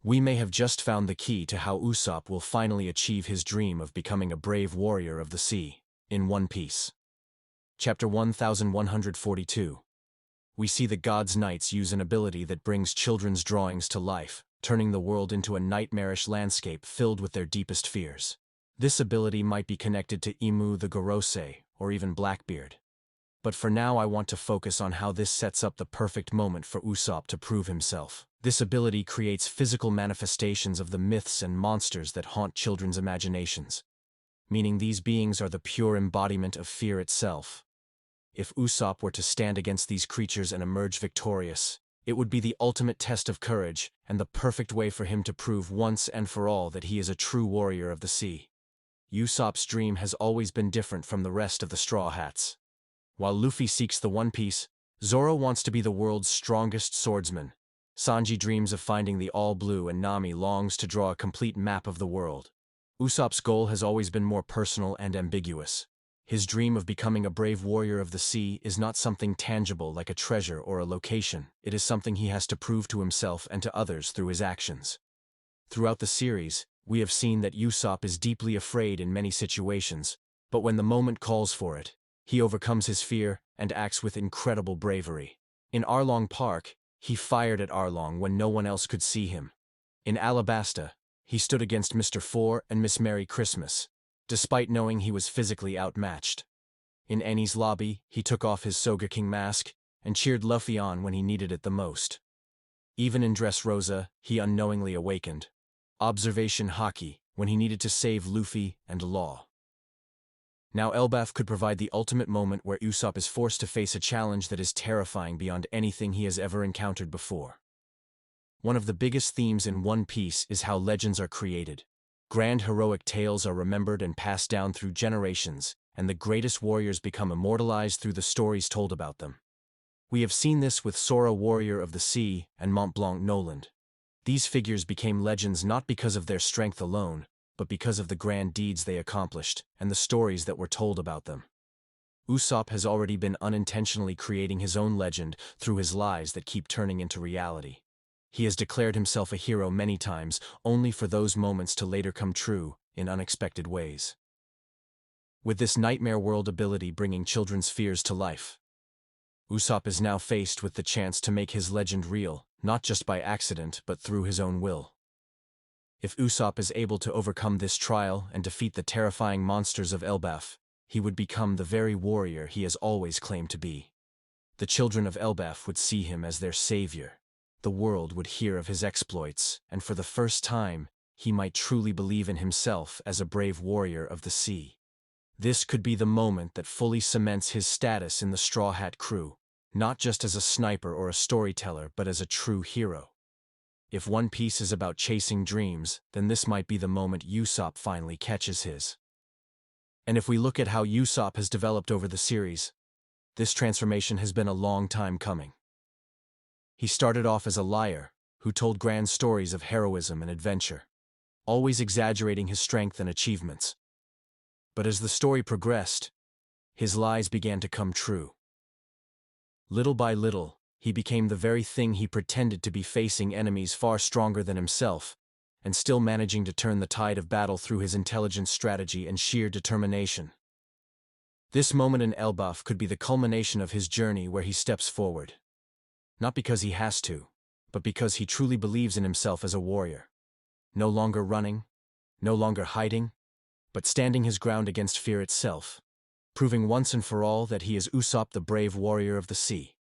We may have just found the key to how Ussop will finally achieve his dream of becoming a brave warrior of the sea, in One Piece. Chapter 1142. We see the God's Knights use an ability that brings children's drawings to life, turning the world into a nightmarish landscape filled with their deepest fears. This ability might be connected to Imu the Gorosei, or even Blackbeard. But for now I want to focus on how this sets up the perfect moment for Ussop to prove himself. This ability creates physical manifestations of the myths and monsters that haunt children's imaginations, meaning these beings are the pure embodiment of fear itself. If Ussop were to stand against these creatures and emerge victorious, it would be the ultimate test of courage and the perfect way for him to prove once and for all that he is a true warrior of the sea. Usopp's dream has always been different from the rest of the Straw Hats. While Luffy seeks the One Piece, Zoro wants to be the world's strongest swordsman. Sanji dreams of finding the All-Blue, and Nami longs to draw a complete map of the world. Usopp's goal has always been more personal and ambiguous. His dream of becoming a brave warrior of the sea is not something tangible like a treasure or a location. It is something he has to prove to himself and to others through his actions. Throughout the series, we have seen that Usopp is deeply afraid in many situations, but when the moment calls for it, he overcomes his fear and acts with incredible bravery. In Arlong Park, he fired at Arlong when no one else could see him. In Alabasta, he stood against Mr. Four and Miss Merry Christmas, despite knowing he was physically outmatched. In Annie's lobby, he took off his Sogeking mask and cheered Luffy on when he needed it the most. Even in Dressrosa, he unknowingly awakened Observation Haki when he needed to save Luffy and Law. Now Elbaf could provide the ultimate moment where Usopp is forced to face a challenge that is terrifying beyond anything he has ever encountered before. One of the biggest themes in One Piece is how legends are created. Grand heroic tales are remembered and passed down through generations, and the greatest warriors become immortalized through the stories told about them. We have seen this with Sora, Warrior of the Sea, and Mont Blanc Noland. These figures became legends not because of their strength alone, but because of the grand deeds they accomplished and the stories that were told about them. Usopp has already been unintentionally creating his own legend through his lies that keep turning into reality. He has declared himself a hero many times, only for those moments to later come true in unexpected ways. With this nightmare world ability bringing children's fears to life, Usopp is now faced with the chance to make his legend real, not just by accident but through his own will. If Usopp is able to overcome this trial and defeat the terrifying monsters of Elbaf, he would become the very warrior he has always claimed to be. The children of Elbaf would see him as their savior. The world would hear of his exploits, and for the first time, he might truly believe in himself as a brave warrior of the sea. This could be the moment that fully cements his status in the Straw Hat crew, not just as a sniper or a storyteller but as a true hero. If One Piece is about chasing dreams, then this might be the moment Usopp finally catches his. And if we look at how Usopp has developed over the series, this transformation has been a long time coming. He started off as a liar who told grand stories of heroism and adventure, always exaggerating his strength and achievements. But as the story progressed, his lies began to come true. Little by little, he became the very thing he pretended to be, facing enemies far stronger than himself, and still managing to turn the tide of battle through his intelligent strategy and sheer determination. This moment in Elbaf could be the culmination of his journey where he steps forward. Not because he has to, but because he truly believes in himself as a warrior. No longer running, no longer hiding, but standing his ground against fear itself, proving once and for all that he is Usopp, the brave warrior of the sea.